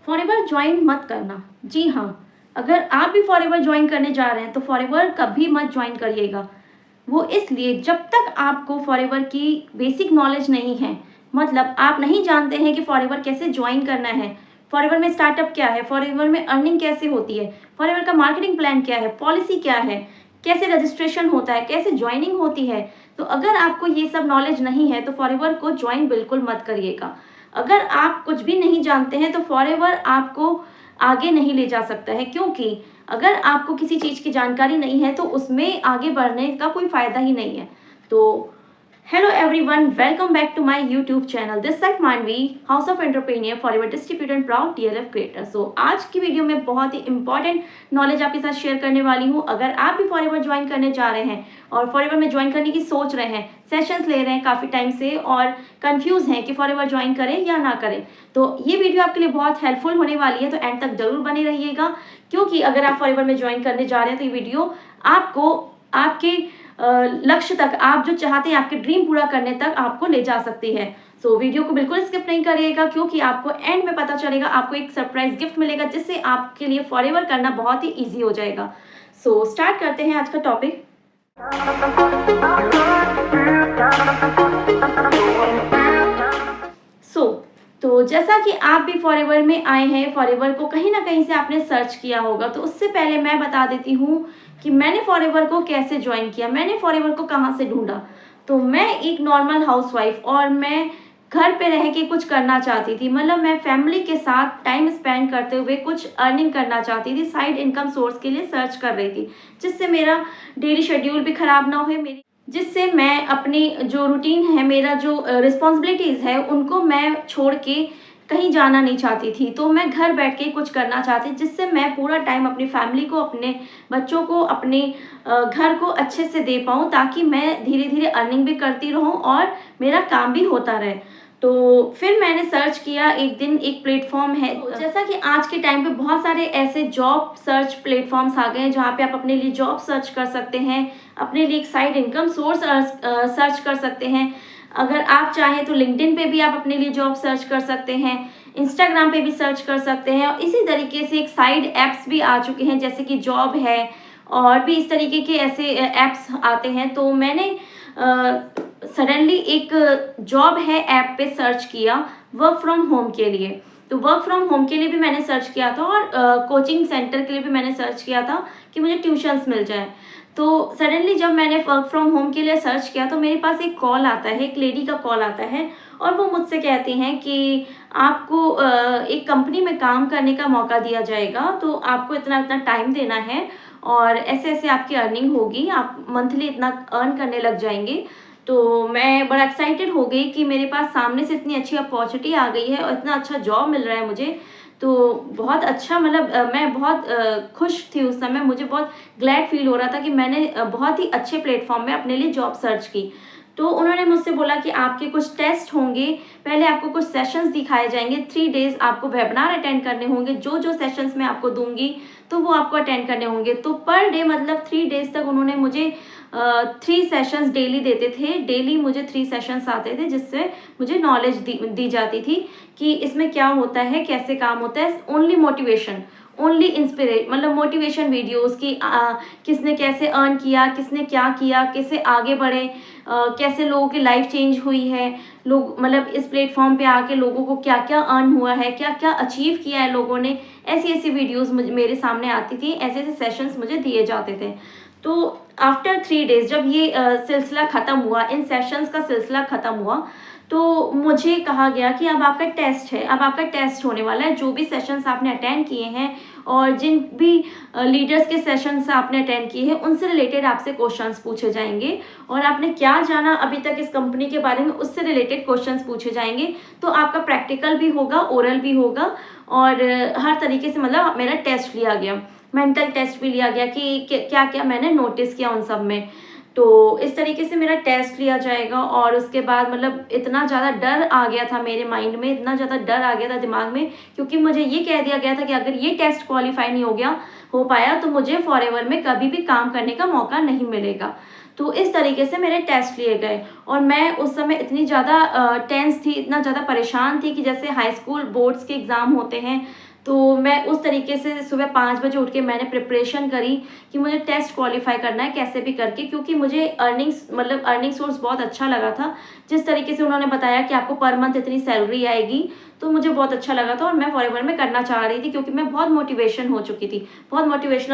Forever join मत करना। जी हाँ, अगर आप भी फॉरएवर ज्वाइन करने जा रहे हैं तो फॉरएवर कभी मत ज्वाइन करिएगा। वो इसलिए जब तक आपको फॉरएवर की बेसिक नॉलेज नहीं है, मतलब आप नहीं जानते हैं कि फॉरएवर कैसे ज्वाइन करना है, फॉरएवर में स्टार्टअप क्या है, फॉरएवर में अर्निंग कैसे होती है, फॉरएवर का मार्केटिंग प्लान क्या है, पॉलिसी क्या है, कैसे रजिस्ट्रेशन होता है, कैसे ज्वाइनिंग होती है, तो अगर आपको ये सब नॉलेज नहीं है तो फॉरएवर को ज्वाइन बिल्कुल मत करिएगा। अगर आप कुछ भी नहीं जानते हैं तो फॉरएवर आपको आगे नहीं ले जा सकता है, क्योंकि अगर आपको किसी चीज़ की जानकारी नहीं है तो उसमें आगे बढ़ने का कोई फ़ायदा ही नहीं है। तो hello everyone, welcome back to my YouTube channel. This side Manvi, house of entrepreneur forever distributor and proud TLF creator. So आज की वीडियो में बहुत ही इंपॉर्टेंट नॉलेज आपके साथ शेयर करने वाली हूँ। अगर आप भी फॉरएवर ज्वाइन करने जा रहे हैं और फॉरएवर में ज्वाइन करने की सोच रहे हैं, सेशंस ले रहे हैं काफ़ी टाइम से और कंफ्यूज हैं कि फॉरएवर ज्वाइन करें या ना करें, तो ये वीडियो आपके लिए बहुत हेल्पफुल होने वाली है। तो एंड तक जरूर बने रहिएगा, क्योंकि अगर आप फॉरएवर में ज्वाइन करने जा रहे हैं तो ये वीडियो आपको आपके लक्ष्य तक, आप जो चाहते हैं आपके ड्रीम पूरा करने तक आपको ले जा सकती है। सो वीडियो को बिल्कुल स्किप नहीं करिएगा, क्योंकि आपको एंड में पता चलेगा, आपको एक सरप्राइज गिफ्ट मिलेगा जिससे आपके लिए फॉरएवर करना बहुत ही ईजी हो जाएगा। सो स्टार्ट करते हैं आज का टॉपिक। तो जैसा कि आप भी फॉरएवर में आए हैं, फॉरएवर को कहीं ना कहीं से आपने सर्च किया होगा, तो उससे पहले मैं बता देती हूँ कि मैंने फॉरएवर को कैसे ज्वाइन किया, मैंने फॉरएवर को कहाँ से ढूंढा। तो मैं एक नॉर्मल हाउसवाइफ और मैं घर पे रह के कुछ करना चाहती थी, मतलब मैं फैमिली के साथ टाइम स्पेंड करते हुए कुछ अर्निंग करना चाहती थी, साइड इनकम सोर्स के लिए सर्च कर रही थी, जिससे मेरा डेली शेड्यूल भी खराब ना हो, जिससे मैं अपनी जो रूटीन है, मेरा जो रिस्पॉन्सिबिलिटीज़ है, उनको मैं छोड़ के कहीं जाना नहीं चाहती थी। तो मैं घर बैठ के कुछ करना चाहती, जिससे मैं पूरा टाइम अपनी फैमिली को, अपने बच्चों को, अपने घर को अच्छे से दे पाऊँ, ताकि मैं धीरे धीरे अर्निंग भी करती रहूँ और मेरा काम भी होता रहे। तो फिर मैंने सर्च किया, एक दिन एक प्लेटफॉर्म है, जैसा कि आज के टाइम पे बहुत सारे ऐसे जॉब सर्च प्लेटफॉर्म्स आ गए हैं जहाँ पे आप अपने लिए जॉब सर्च कर सकते हैं, अपने लिए एक साइड इनकम सोर्स सर्च कर सकते हैं। अगर आप चाहें तो लिंक्डइन पे भी आप अपने लिए जॉब सर्च कर सकते हैं, इंस्टाग्राम पे भी सर्च कर सकते हैं, और इसी तरीके से एक साइड एप्स भी आ चुके हैं, जैसे कि जॉब है और भी इस तरीके के ऐसे एप्स आते हैं। तो मैंने सडनली एक जॉब है ऐप पे सर्च किया वर्क फ्रॉम होम के लिए। तो वर्क फ्रॉम होम के लिए भी मैंने सर्च किया था और कोचिंग सेंटर के लिए भी मैंने सर्च किया था कि मुझे ट्यूशन्स मिल जाए। तो सडनली जब मैंने वर्क फ्रॉम होम के लिए सर्च किया तो मेरे पास एक कॉल आता है, एक लेडी का कॉल आता है, और वो मुझसे कहती हैं कि आपको एक कंपनी में काम करने का मौका दिया जाएगा, तो आपको इतना इतना टाइम देना है और ऐसे ऐसे आपकी अर्निंग होगी, आप मंथली इतना अर्न करने लग जाएंगे। तो मैं बड़ा एक्साइटेड हो गई कि मेरे पास सामने से इतनी अच्छी अपॉर्चुनिटी आ गई है और इतना अच्छा जॉब मिल रहा है मुझे। तो बहुत अच्छा, मतलब मैं बहुत खुश थी उस समय, मुझे बहुत ग्लैड फील हो रहा था कि मैंने बहुत ही अच्छे प्लेटफॉर्म में अपने लिए जॉब सर्च की। तो उन्होंने मुझसे बोला कि आपके कुछ टेस्ट होंगे, पहले आपको कुछ सेशंस दिखाए जाएंगे, 3 डेज आपको वेबिनार अटेंड करने होंगे, जो जो सेशंस मैं आपको दूंगी तो वो आपको अटेंड करने होंगे। तो पर डे, मतलब 3 डेज तक उन्होंने मुझे 3 सेशंस डेली देते थे, डेली मुझे 3 सेशंस आते थे, जिससे मुझे नॉलेज दी जाती थी कि इसमें क्या होता है, कैसे काम होता है। ओनली मोटिवेशन, ओनली इंस्पिरेशन, मतलब मोटिवेशन वीडियोस की किसने कैसे अर्न किया, किसने क्या किया, कैसे आगे बढ़े, कैसे लोगों की लाइफ चेंज हुई है, लोग मतलब इस प्लेटफॉर्म पे आके लोगों को क्या क्या अर्न हुआ है, क्या क्या अचीव किया है लोगों ने, ऐसी ऐसी वीडियोस मेरे सामने आती थी, ऐसे ऐसे सेशंस मुझे दिए जाते थे। तो आफ्टर 3 डेज जब ये सिलसिला ख़त्म हुआ, इन सेशंस का सिलसिला ख़त्म हुआ, तो मुझे कहा गया कि अब आपका टेस्ट है, अब आपका टेस्ट होने वाला है। जो भी सेशंस आपने अटेंड किए हैं और जिन भी लीडर्स के सेशंस आपने अटेंड किए हैं, उनसे रिलेटेड आपसे क्वेश्चंस पूछे जाएंगे, और आपने क्या जाना अभी तक इस कंपनी के बारे में, उससे रिलेटेड क्वेश्चंस पूछे जाएंगे। तो आपका प्रैक्टिकल भी होगा, ओरल भी होगा, और हर तरीके से मतलब मेरा टेस्ट लिया गया, मेंटल टेस्ट भी लिया गया कि क्या क्या मैंने नोटिस किया उन सब में। तो इस तरीके से मेरा टेस्ट लिया जाएगा, और उसके बाद मतलब इतना ज़्यादा डर आ गया था मेरे माइंड में, इतना ज़्यादा डर आ गया था दिमाग में, क्योंकि मुझे ये कह दिया गया था कि अगर ये टेस्ट क्वालिफाई नहीं हो पाया तो मुझे फॉरएवर में कभी भी काम करने का मौका नहीं मिलेगा। तो इस तरीके से मेरे टेस्ट लिए गए, और मैं उस समय इतनी ज़्यादा टेंस थी, इतना ज़्यादा परेशान थी कि जैसे हाई स्कूल बोर्ड्स के एग्ज़ाम होते हैं, तो मैं उस तरीके से सुबह 5 बजे उठ के मैंने प्रिपरेशन करी कि मुझे टेस्ट क्वालिफाई करना है कैसे भी करके, क्योंकि मुझे अर्निंग सोर्स बहुत अच्छा लगा था। जिस तरीके से उन्होंने बताया कि आपको पर मंथ इतनी सैलरी आएगी, तो मुझे बहुत अच्छा लगा था और मैं फॉरएवर में करना चाह रही थी, क्योंकि मैं बहुत मोटिवेशनल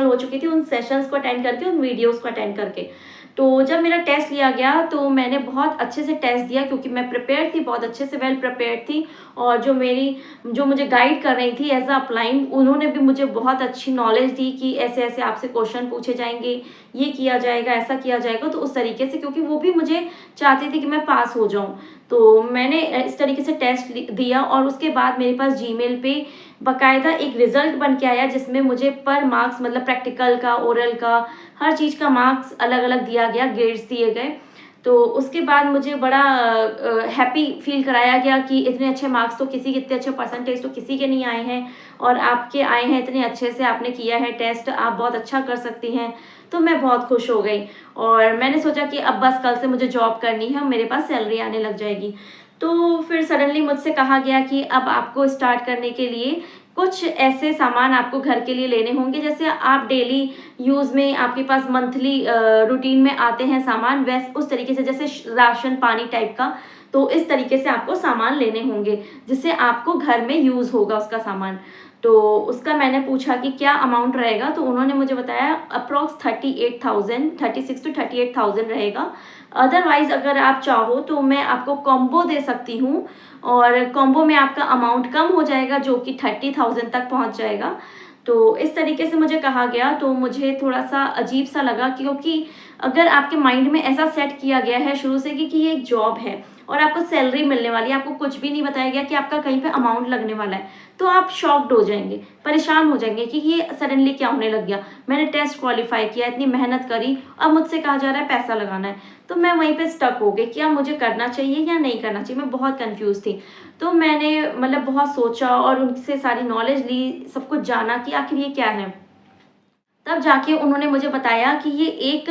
हो चुकी थी उन सेशंस को अटेंड करके, उन वीडियोज़ को अटेंड करके। तो जब मेरा टेस्ट लिया गया तो मैंने बहुत अच्छे से टेस्ट दिया, क्योंकि मैं प्रिपेयर थी, बहुत अच्छे से वेल प्रिपेयर्ड थी। और जो मुझे गाइड कर रही थी एज अ अपलाइन, उन्होंने भी मुझे बहुत अच्छी नॉलेज दी कि ऐसे ऐसे आपसे क्वेश्चन पूछे जाएंगे, ये किया जाएगा, ऐसा किया जाएगा। तो उस तरीके से, क्योंकि वो भी मुझे चाहती थी कि मैं पास हो जाऊँ, तो मैंने इस तरीके से टेस्ट दिया। और उसके बाद मेरे पास जीमेल पे बाकायदा एक रिजल्ट बन के आया, जिसमें मुझे पर मार्क्स, मतलब प्रैक्टिकल का, ओरल का, हर चीज़ का मार्क्स अलग अलग दिया गया, ग्रेड्स दिए गए। तो उसके बाद मुझे बड़ा हैप्पी फील कराया गया कि इतने अच्छे मार्क्स तो किसी के, इतने अच्छे परसेंटेज तो किसी के नहीं आए हैं, और आपके आए हैं इतने अच्छे से, आपने किया है टेस्ट, आप बहुत अच्छा कर सकती हैं। तो मैं बहुत खुश हो गई और मैंने सोचा कि अब बस कल से मुझे जॉब करनी है, मेरे पास सैलरी आने लग जाएगी। तो फिर सडनली मुझसे कहा गया कि अब आपको स्टार्ट करने के लिए कुछ ऐसे सामान आपको घर के लिए लेने होंगे, जैसे आप डेली यूज़ में, आपके पास मंथली रूटीन में आते हैं सामान, वैसे उस तरीके से, जैसे राशन पानी टाइप का। तो इस तरीके से आपको सामान लेने होंगे, जिससे आपको घर में यूज़ होगा उसका सामान। तो उसका मैंने पूछा कि क्या अमाउंट रहेगा, तो उन्होंने मुझे बताया अप्रॉक्स 38,000, 36 to 38,000 रहेगा। अदरवाइज अगर आप चाहो तो मैं आपको कॉम्बो दे सकती हूँ, और कॉम्बो में आपका अमाउंट कम हो जाएगा, जो कि 30,000 तक पहुँच जाएगा। तो इस तरीके से मुझे कहा गया, तो मुझे थोड़ा-सा अजीब-सा लगा, क्योंकि अगर आपके माइंड में ऐसा सेट किया गया है शुरू से कि ये एक जॉब है और आपको सैलरी मिलने वाली है, आपको कुछ भी नहीं बताया गया कि आपका कहीं पे अमाउंट लगने वाला है, तो आप शॉक्ड हो जाएँगे, परेशान हो जाएँगे कि ये सडनली क्या होने लग गया। मैंने टेस्ट क्वालीफाई किया, इतनी मेहनत करी, अब मुझसे कहा जा रहा है पैसा लगाना है। तो मैं वहीं पे स्टक हो गई कि अब मुझे करना चाहिए या नहीं करना चाहिए, मैं बहुत कन्फ्यूज़ थी। तो मैंने मतलब बहुत सोचा और उनसे सारी नॉलेज ली, सब कुछ जाना कि आखिर ये क्या है। तब जाके उन्होंने मुझे बताया कि ये एक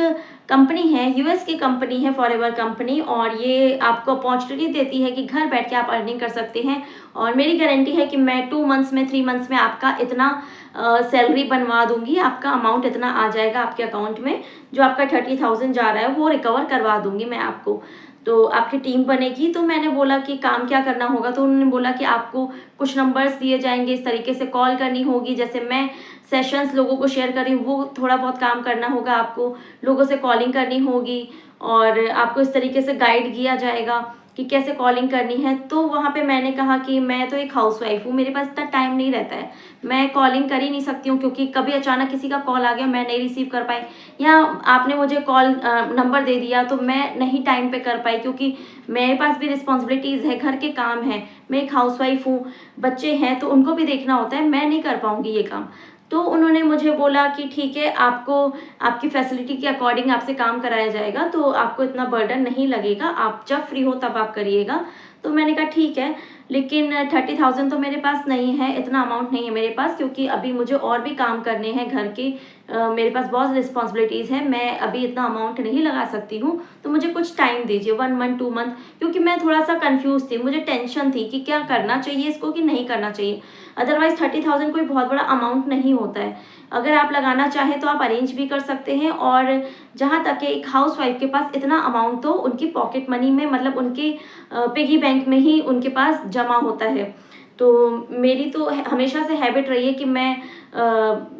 कंपनी है, यूएस की कंपनी है, फॉरएवर कंपनी, और ये आपको अपॉर्चुनिटी देती है कि घर बैठ के आप अर्निंग कर सकते हैं। और मेरी गारंटी है कि मैं 2 मंथ्स में, 3 मंथ्स में आपका इतना सैलरी बनवा दूँगी, आपका अमाउंट इतना आ जाएगा आपके अकाउंट में, जो आपका 30,000 जा रहा है वो रिकवर करवा दूँगी मैं आपको। तो आपकी टीम बनेगी। तो मैंने बोला कि काम क्या करना होगा? तो उन्होंने बोला कि आपको कुछ नंबर्स दिए जाएँगे, इस तरीके से कॉल करनी होगी, जैसे मैं सेशंस लोगों को शेयर कर रही हूँ, वो थोड़ा बहुत काम करना होगा आपको, लोगों से कॉलिंग करनी होगी, और आपको इस तरीके से गाइड किया जाएगा कि कैसे कॉलिंग करनी है। तो वहाँ पे मैंने कहा कि मैं तो एक हाउसवाइफ़ हूँ, मेरे पास इतना टाइम नहीं रहता है, मैं कॉलिंग कर ही नहीं सकती हूँ, क्योंकि कभी अचानक किसी का कॉल आ गया, मैं नहीं रिसीव कर पाई, या आपने मुझे नंबर दे दिया तो मैं नहीं टाइम पे कर पाई, क्योंकि मेरे पास भी रिस्पॉन्सिबिलिटीज़ है, घर के काम हैं, मैं एक हाउसवाइफ़ हूँ, बच्चे हैं तो उनको भी देखना होता है, मैं नहीं कर पाऊँगी ये काम। तो उन्होंने मुझे बोला कि ठीक है, आपको आपकी फैसिलिटी के अकॉर्डिंग आपसे काम कराया जाएगा, तो आपको इतना बर्डन नहीं लगेगा, आप जब फ्री हो तब आप करिएगा। तो मैंने कहा ठीक है, लेकिन 30,000 तो मेरे पास नहीं है, इतना अमाउंट नहीं है मेरे पास, क्योंकि अभी मुझे और भी काम करने हैं घर के, मेरे पास बहुत रिस्पॉन्सिबिलिटीज़ हैं, मैं अभी इतना अमाउंट नहीं लगा सकती हूँ, तो मुझे कुछ टाइम दीजिए, 1 मंथ, 2 मंथ, क्योंकि मैं थोड़ा-सा कन्फ्यूज़ थी, मुझे टेंशन थी कि क्या करना चाहिए इसको कि नहीं करना चाहिए। अदरवाइज़ 30,000 कोई बहुत बड़ा अमाउंट नहीं होता है। अगर आप लगाना चाहें तो आप अरेंज भी कर सकते हैं, और जहाँ तक है एक हाउसवाइफ़ के पास इतना अमाउंट तो उनकी पॉकेट मनी में, मतलब उनके पिगी बैंक में ही उनके पास जमा होता है। तो मेरी तो हमेशा से हैबिट रही है कि मैं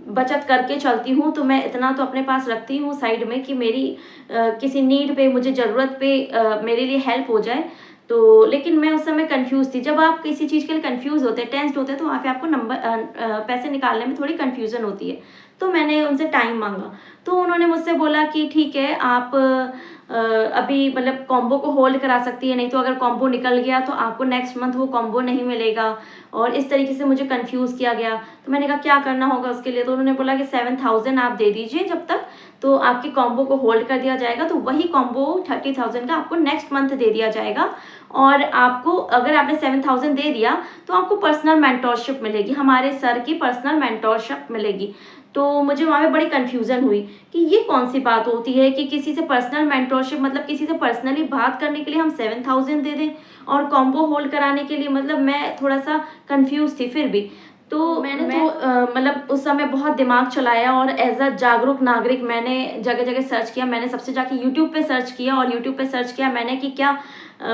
बचत करके चलती हूँ, तो मैं इतना तो अपने पास रखती हूँ साइड में कि मेरी किसी नीड पे, मुझे ज़रूरत पे मेरे लिए हेल्प हो जाए। तो लेकिन मैं उस समय कन्फ्यूज़ थी। जब आप किसी चीज़ के लिए कन्फ्यूज़ होते हैं, टेंस्ड होते हैं, तो वहाँ पे आपको पैसे निकालने में थोड़ी कन्फ्यूज़न होती है। तो मैंने उनसे टाइम माँगा। तो उन्होंने मुझसे बोला कि ठीक है, आप अभी मतलब कॉम्बो को होल्ड करा सकती है, नहीं तो अगर कॉम्बो निकल गया तो आपको नेक्स्ट मंथ वो कॉम्बो नहीं मिलेगा। और इस तरीके से मुझे कन्फ्यूज़ किया गया। तो मैंने कहा क्या करना होगा उसके लिए? तो उन्होंने बोला कि 7,000 आप दे दीजिए जब तक, तो आपके कॉम्बो को होल्ड कर दिया जाएगा, तो वही कॉम्बो 30,000 का आपको नेक्स्ट मंथ दे दिया जाएगा। और आपको, अगर आपने 7,000 दे दिया, तो आपको पर्सनल मेंटोरशिप मिलेगी, हमारे सर की पर्सनल मेंटोरशिप मिलेगी। तो मुझे वहाँ पे बड़ी कन्फ्यूज़न हुई कि ये कौन-सी बात होती है कि किसी से पर्सनल मेंटोरशिप, मतलब किसी से पर्सनली बात करने के लिए हम 7,000 दे दें, और कॉम्बो होल्ड कराने के लिए, मतलब मैं थोड़ा-सा कन्फ्यूज़ थी फिर भी। तो मैंने तो मतलब उस समय बहुत दिमाग चलाया और एज अ जागरूक नागरिक मैंने जगह जगह सर्च किया। मैंने सबसे जाके यूट्यूब पे सर्च किया और यूट्यूब पे सर्च किया मैंने कि क्या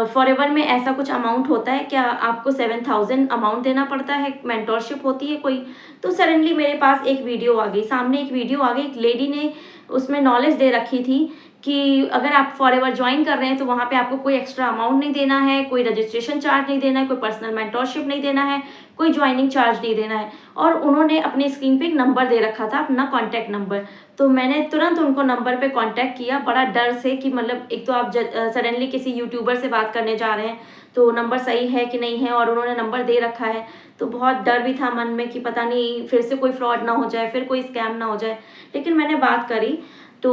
फॉरएवर में ऐसा कुछ अमाउंट होता है, क्या आपको 7,000 अमाउंट देना पड़ता है, मेंटोरशिप होती है कोई। तो सडनली मेरे पास एक वीडियो आ गई, सामने एक वीडियो आ गई, एक लेडी ने उसमें नॉलेज दे रखी थी कि अगर आप फॉरएवर ज्वाइन कर रहे हैं तो वहाँ पे आपको कोई एक्स्ट्रा अमाउंट नहीं देना है, कोई रजिस्ट्रेशन चार्ज नहीं देना है, कोई पर्सनल मेंटोरशिप नहीं देना है, कोई ज्वाइनिंग चार्ज नहीं देना है। और उन्होंने अपनी स्क्रीन पे एक नंबर दे रखा था, अपना कॉन्टैक्ट नंबर। तो मैंने तुरंत उनको नंबर पे कॉन्टैक्ट किया, बड़ा डर से कि मतलब एक तो आप सडनली किसी यूट्यूबर से बात करने जा रहे हैं तो नंबर सही है कि नहीं है, और उन्होंने नंबर दे रखा है। तो बहुत डर भी था मन में कि पता नहीं फिर से कोई फ्रॉड ना हो जाए, फिर कोई स्कैम ना हो जाए। लेकिन मैंने बात करी तो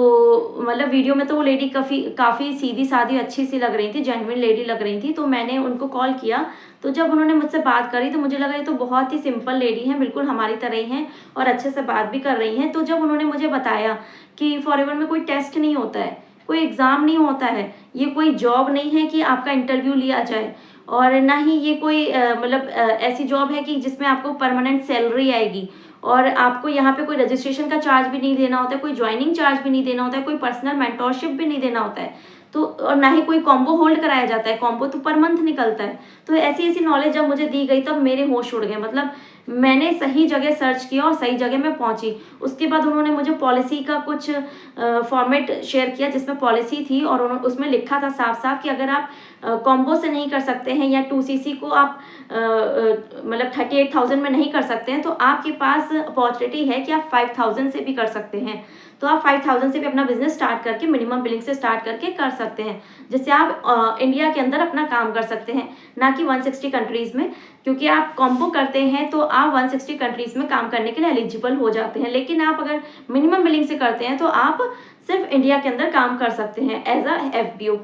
मतलब वीडियो में तो वो लेडी काफ़ी सीधी सादी अच्छी सी लग रही थी, जेन्युइन लेडी लग रही थी। तो मैंने उनको कॉल किया, तो जब उन्होंने मुझसे बात करी तो मुझे लगा ये तो बहुत ही सिंपल लेडी हैं, बिल्कुल हमारी तरह ही हैं और अच्छे से बात भी कर रही हैं। तो जब उन्होंने मुझे बताया कि फॉरएवर में कोई टेस्ट नहीं होता है, कोई एग्ज़ाम नहीं होता है, ये कोई जॉब नहीं है कि आपका इंटरव्यू लिया जाए, और ना ही ये कोई मतलब ऐसी जॉब है कि जिसमें आपको परमानेंट सैलरी आएगी, और आपको यहाँ पे कोई रजिस्ट्रेशन का चार्ज भी नहीं देना होता है, कोई ज्वाइनिंग चार्ज भी नहीं देना होता है, कोई पर्सनल मेंटोरशिप भी नहीं देना होता है। तो और ना ही कोई कॉम्बो होल्ड कराया जाता है, कॉम्बो तो पर मंथ निकलता है। तो ऐसी ऐसी नॉलेज जब मुझे दी गई तब मेरे होश उड़ गए, मतलब मैंने सही जगह सर्च किया और सही जगह मैं पहुंची। उसके बाद उन्होंने मुझे पॉलिसी का कुछ फॉर्मेट शेयर किया जिसमें पॉलिसी थी, और उसमें लिखा था साफ साफ कि अगर आप कॉम्बो से नहीं कर सकते हैं या 2cc को आप मतलब 38,000 में नहीं कर सकते हैं, तो आपके पास अपॉर्चुनिटी है कि आप 5,000 से भी कर सकते हैं। तो आप 5,000 से भी अपना बिजनेस स्टार्ट करके मिनिमम बिलिंग से स्टार्ट करके कर सकते हैं, जिससे आप इंडिया के अंदर अपना काम कर सकते हैं, ना कि 160 कंट्रीज़ में। क्योंकि आप कॉम्बो करते हैं तो आप 160 कंट्रीज़ में काम करने के लिए एलिजिबल हो जाते हैं, लेकिन आप अगर मिनिमम बिलिंग से करते हैं तो आप सिर्फ इंडिया के अंदर काम कर सकते हैं एज अ FBO।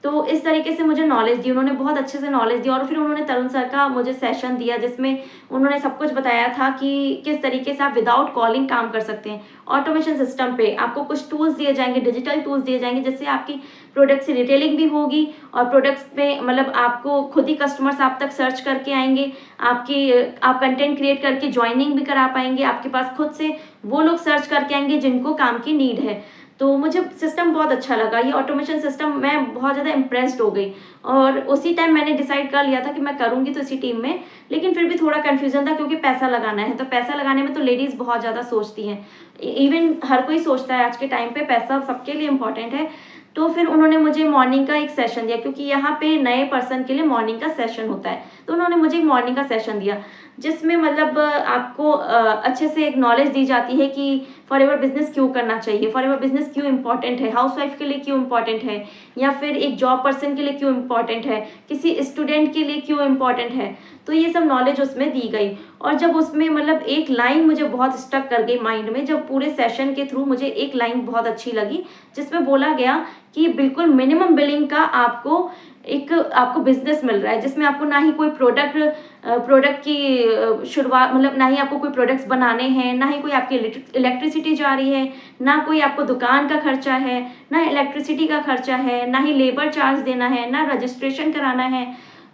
तो इस तरीके से मुझे नॉलेज दी, उन्होंने बहुत अच्छे से नॉलेज दी। और फिर उन्होंने तरुण सर का मुझे सेशन दिया जिसमें उन्होंने सब कुछ बताया था कि किस तरीके से आप विदाउट कॉलिंग काम कर सकते हैं। ऑटोमेशन सिस्टम पे आपको कुछ टूल्स दिए जाएंगे, डिजिटल टूल्स दिए जाएंगे, जिससे आपकी प्रोडक्ट की रिटेलिंग भी होगी, और प्रोडक्ट्स पे मतलब आपको खुद ही कस्टमर्स आप तक सर्च करके आएंगे, आप कंटेंट क्रिएट करके ज्वाइनिंग भी करा पाएंगे, आपके पास खुद से वो लोग सर्च करके आएंगे जिनको काम की नीड है। तो मुझे सिस्टम बहुत अच्छा लगा, ये ऑटोमेशन सिस्टम, मैं बहुत ज़्यादा इम्प्रेस्ड हो गई। और उसी टाइम मैंने डिसाइड कर लिया था कि मैं करूँगी तो इसी टीम में। लेकिन फिर भी थोड़ा कन्फ्यूज़न था क्योंकि पैसा लगाना है, तो पैसा लगाने में तो लेडीज़ बहुत ज़्यादा सोचती हैं, इवन हर कोई सोचता है आज के टाइम पे, पैसा सबके लिए इम्पॉर्टेंट है। तो फिर उन्होंने मुझे मॉर्निंग का एक सेशन दिया, क्योंकि यहाँ पे नए पर्सन के लिए मॉर्निंग का सेशन होता है। तो उन्होंने मुझे एक मॉर्निंग का सेशन दिया जिसमें मतलब आपको अच्छे से एक नॉलेज दी जाती है कि फॉरएवर बिजनेस क्यों करना चाहिए, फॉरएवर बिजनेस क्यों इंपॉर्टेंट है, हाउसवाइफ के लिए क्यों इंपॉर्टेंट है, या फिर एक जॉब पर्सन के लिए क्यों इंपॉर्टेंट है, किसी स्टूडेंट के लिए क्यों इंपॉर्टेंट है। तो ये सब नॉलेज उसमें दी गई। और जब उसमें मतलब एक लाइन मुझे बहुत स्टक कर गई माइंड में, जब पूरे सेशन के थ्रू मुझे एक लाइन बहुत अच्छी लगी जिसमें बोला गया कि बिल्कुल मिनिमम बिलिंग का आपको बिजनेस मिल रहा है, जिसमें आपको ना ही कोई प्रोडक्ट की शुरुआत, मतलब ना ही आपको कोई प्रोडक्ट्स बनाने हैं, ना ही कोई आपकी इलेक्ट्रिसिटी जा रही है, ना कोई आपको दुकान का खर्चा है, ना इलेक्ट्रिसिटी का खर्चा है, ना ही लेबर चार्ज देना है, ना रजिस्ट्रेशन कराना है,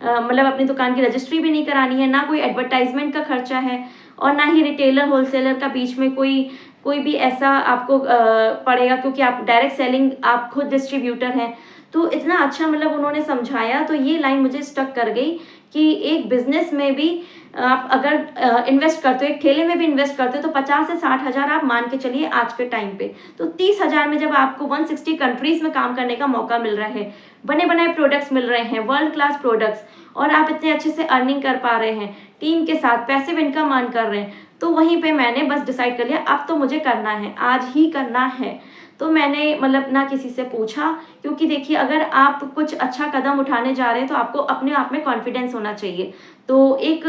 मतलब अपनी दुकान की रजिस्ट्री भी नहीं करानी है, ना कोई एडवर्टाइजमेंट का खर्चा है, और ना ही रिटेलर होलसेलर का बीच में कोई भी ऐसा आपको पड़ेगा, क्योंकि आप डायरेक्ट सेलिंग, आप खुद डिस्ट्रीब्यूटर हैं। तो इतना अच्छा मतलब उन्होंने समझाया, तो ये लाइन मुझे स्टक कर गई कि एक बिजनेस में भी आप अगर इन्वेस्ट करते हो, एक ठेले में भी इन्वेस्ट करते हो, तो 50 से 60 हज़ार आप मान के चलिए आज के टाइम पे। तो 30 हज़ार में जब आपको 160 कंट्रीज में काम करने का मौका मिल रहा है, बने बनाए प्रोडक्ट्स मिल रहे हैं, वर्ल्ड क्लास प्रोडक्ट्स, और आप इतने अच्छे से अर्निंग कर पा रहे हैं, टीम के साथ पैसिव इनकम अर्न कर रहे हैं, तो वहीं पे मैंने बस डिसाइड कर लिया अब तो मुझे करना है, आज ही करना है। तो मैंने मतलब ना किसी से पूछा, क्योंकि देखिए अगर आप कुछ अच्छा कदम उठाने जा रहे हैं तो आपको अपने आप में कॉन्फिडेंस होना चाहिए। तो एक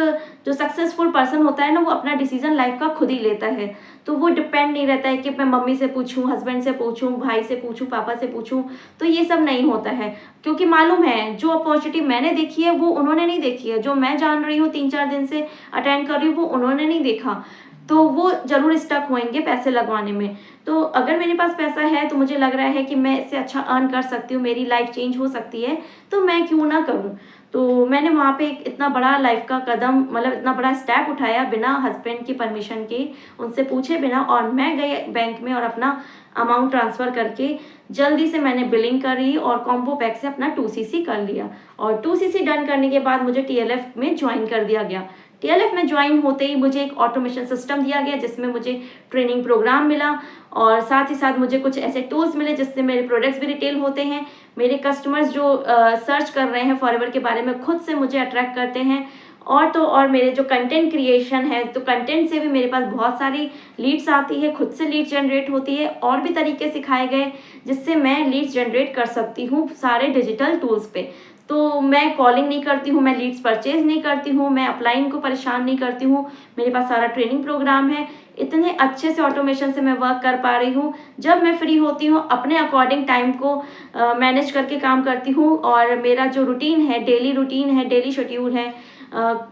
जो सक्सेसफुल पर्सन होता है ना, वो अपना डिसीजन लाइफ का खुद ही लेता है। तो वो डिपेंड नहीं रहता है कि मैं मम्मी से पूछूं, हस्बैंड से पूछूं, भाई से पूछूं, पापा से पूछूं, तो ये सब नहीं होता है। क्योंकि मालूम है जो अपॉर्चुनिटी मैंने देखी है वो उन्होंने नहीं देखी है, जो मैं जान रही हूँ 3-4 दिन से अटेंड कर रही हूँ वो उन्होंने नहीं देखा, तो वो जरूर स्टक होंगे पैसे लगवाने में। तो अगर मेरे पास पैसा है तो मुझे लग रहा है कि मैं इससे अच्छा अर्न कर सकती हूँ, मेरी लाइफ चेंज हो सकती है, तो मैं क्यों ना करूँ। तो मैंने वहाँ पे एक इतना बड़ा लाइफ का कदम, मतलब इतना बड़ा स्टेप उठाया बिना हस्बैंड की परमिशन के, उनसे पूछे बिना, और मैं गई बैंक में और अपना अमाउंट ट्रांसफ़र करके जल्दी से मैंने बिलिंग करी और कॉम्बो पैक से अपना 2cc कर लिया। और 2cc डन करने के बाद मुझे TLF में ज्वाइन कर दिया गया। TLF में ज्वाइन होते ही मुझे एक ऑटोमेशन सिस्टम दिया गया जिसमें मुझे ट्रेनिंग प्रोग्राम मिला और साथ ही साथ मुझे कुछ ऐसे टूल्स मिले जिससे मेरे प्रोडक्ट्स भी रिटेल होते हैं। मेरे कस्टमर्स जो सर्च कर रहे हैं फॉरएवर के बारे में खुद से मुझे अट्रैक्ट करते हैं। और तो और मेरे जो कंटेंट क्रिएशन है, तो कंटेंट से भी मेरे पास बहुत सारी लीड्स आती है, खुद से लीड्स जनरेट होती है, और भी तरीके सिखाए गए जिससे मैं लीड्स जनरेट कर सकती हूँ सारे डिजिटल टूल्स पे। तो मैं कॉलिंग नहीं करती हूँ, मैं लीड्स परचेज नहीं करती हूँ, मैं अपलाइन को परेशान नहीं करती हूँ, मेरे पास सारा ट्रेनिंग प्रोग्राम है। इतने अच्छे से ऑटोमेशन से मैं वर्क कर पा रही हूँ। जब मैं फ्री होती हूँ अपने अकॉर्डिंग टाइम को मैनेज करके काम करती हूँ, और मेरा जो रूटीन है, डेली शेड्यूल है,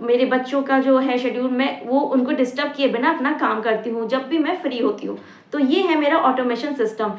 मेरे बच्चों का जो है शेड्यूल, मैं वो उनको डिस्टर्ब किए बिना अपना काम करती हूँ जब भी मैं फ्री होती हूँ। तो ये है मेरा ऑटोमेशन सिस्टम,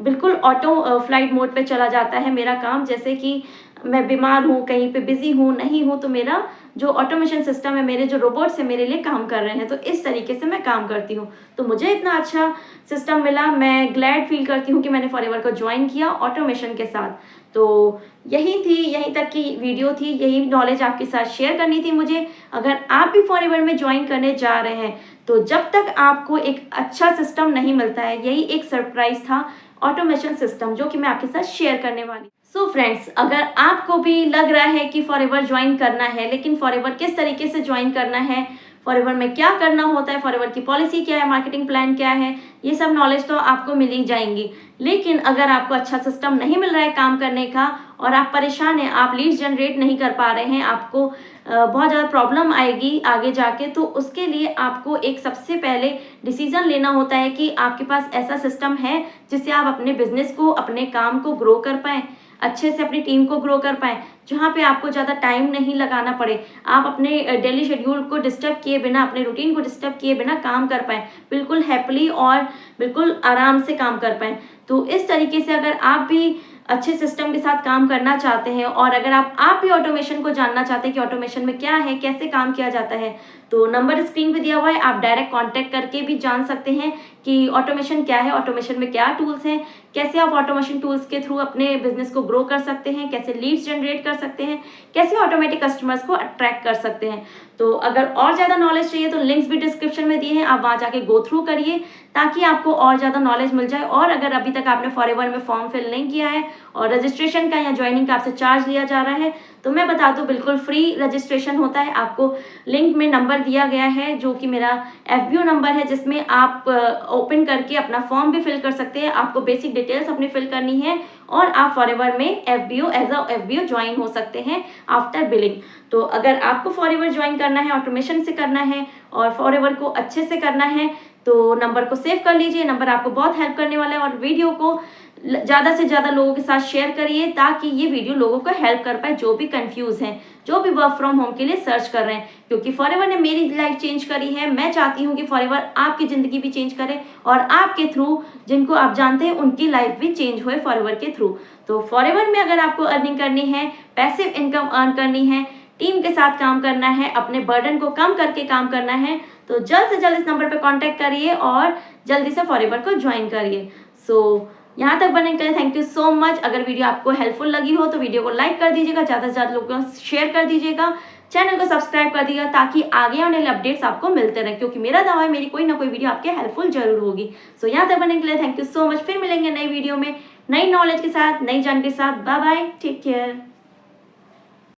बिल्कुल ऑटो फ्लाइट मोड पे चला जाता है मेरा काम। जैसे कि मैं बीमार हूँ, कहीं पे बिजी हूँ, नहीं हूँ, तो मेरा जो ऑटोमेशन सिस्टम है, मेरे जो रोबोट्स है मेरे लिए काम कर रहे हैं, तो इस तरीके से मैं काम करती हूँ। तो मुझे इतना अच्छा सिस्टम मिला, मैं ग्लैड फील करती हूँ कि मैंने फॉरएवर को ज्वाइन किया ऑटोमेशन के साथ। तो यहीं तक की वीडियो थी, यही नॉलेज आपके साथ शेयर करनी थी मुझे। अगर आप भी फॉरएवर में ज्वाइन करने जा रहे हैं तो जब तक आपको एक अच्छा सिस्टम नहीं मिलता है, यही एक सरप्राइज था ऑटोमेशन सिस्टम जो कि मैं आपके साथ शेयर करने वाली। सो फ्रेंड्स, अगर आपको भी लग रहा है कि फॉरएवर ज्वाइन करना है, लेकिन फॉरएवर किस तरीके से ज्वाइन करना है, फॉरएवर में क्या करना होता है, फॉरएवर की पॉलिसी क्या है, मार्केटिंग प्लान क्या है, ये सब नॉलेज तो आपको मिल ही जाएंगी। लेकिन अगर आपको अच्छा सिस्टम नहीं मिल रहा है काम करने का और आप परेशान हैं, आप लीड्स जनरेट नहीं कर पा रहे हैं, आपको बहुत ज़्यादा प्रॉब्लम आएगी आगे जाके, तो उसके लिए आपको एक सबसे पहले डिसीजन लेना होता है कि आपके पास ऐसा सिस्टम है जिससे आप अपने बिजनेस को, अपने काम को ग्रो कर पाएँ, अच्छे से अपनी टीम को ग्रो कर पाएँ, जहाँ पे आपको ज़्यादा टाइम नहीं लगाना पड़े, आप अपने डेली शेड्यूल को डिस्टर्ब किए बिना, अपने रूटीन को डिस्टर्ब किए बिना काम कर पाएँ, बिल्कुल हैप्पीली और बिल्कुल आराम से काम कर पाएँ। तो इस तरीके से अगर आप भी अच्छे सिस्टम के साथ काम करना चाहते हैं, और अगर आप भी ऑटोमेशन को जानना चाहते हैं कि ऑटोमेशन में क्या है, कैसे काम किया जाता है, तो नंबर स्क्रीन पे दिया हुआ है, आप डायरेक्ट कांटेक्ट करके भी जान सकते हैं कि ऑटोमेशन क्या है, ऑटोमेशन में क्या टूल्स हैं, कैसे आप ऑटोमेशन टूल्स के थ्रू अपने बिजनेस को ग्रो कर सकते हैं, कैसे लीड्स जनरेट कर सकते हैं, कैसे ऑटोमेटिक कस्टमर्स को अट्रैक्ट कर सकते हैं। तो अगर और ज़्यादा नॉलेज चाहिए तो लिंक्स भी डिस्क्रिप्शन में दिए हैं, आप वहाँ जाके गो थ्रू करिए ताकि आपको और ज़्यादा नॉलेज मिल जाए। और अगर अभी तक आपने फॉरएवर में फॉर्म फिल नहीं किया है और रजिस्ट्रेशन का या ज्वाइनिंग का आपसे चार्ज लिया जा रहा है, तो मैं बता दूं बिल्कुल फ्री रजिस्ट्रेशन होता है। आपको लिंक में नंबर दिया गया है जो कि मेरा FBO नंबर है, जिसमें आप ओपन करके अपना फॉर्म भी फिल कर सकते हैं। आपको बेसिक डिटेल्स अपनी फिल करनी है और आप फॉरएवर में FBO as a FBO join हो सकते हैं आफ्टर बिलिंग। तो अगर आपको फॉरएवर ज्वाइन करना है, ऑटोमेशन से करना है और फॉरएवर को अच्छे से करना है, तो नंबर को सेव कर लीजिए। नंबर आपको बहुत हेल्प करने वाला है, और वीडियो को ज़्यादा से ज़्यादा लोगों के साथ शेयर करिए ताकि ये वीडियो लोगों को हेल्प कर पाए जो भी कंफ्यूज हैं, जो भी वर्क फ्रॉम होम के लिए सर्च कर रहे हैं। क्योंकि फॉरएवर ने मेरी लाइफ चेंज करी है, मैं चाहती हूँ कि फॉरएवर आपकी ज़िंदगी भी चेंज करे और आपके थ्रू जिनको आप जानते हैं उनकी लाइफ भी चेंज होए फॉरएवर के थ्रू। तो फॉरएवर में अगर आपको अर्निंग करनी है, पैसिव इनकम अर्न करनी है, टीम के साथ काम करना है, अपने बर्डन को कम करके काम करना है, तो जल्द से जल्द इस नंबर पर कॉन्टैक्ट करिए और जल्दी से फॉरएवर को ज्वाइन करिए। सो यहाँ तक बनने के लिए थैंक यू सो मच। अगर वीडियो आपको हेल्पफुल लगी हो तो वीडियो को लाइक कर दीजिएगा, ज़्यादा से ज़्यादा लोगों को शेयर कर दीजिएगा, चैनल को सब्सक्राइब कर दीजिएगा ताकि आगे आने वाले अपडेट्स आपको मिलते रहे, क्योंकि मेरा दावा है मेरी कोई ना कोई वीडियो आपके हेल्पफुल जरूर होगी। सो यहाँ तक बनने के लिए थैंक यू सो मच। फिर मिलेंगे नई वीडियो में नई नॉलेज के साथ, नई जानकारी के साथ। Bye bye, take care.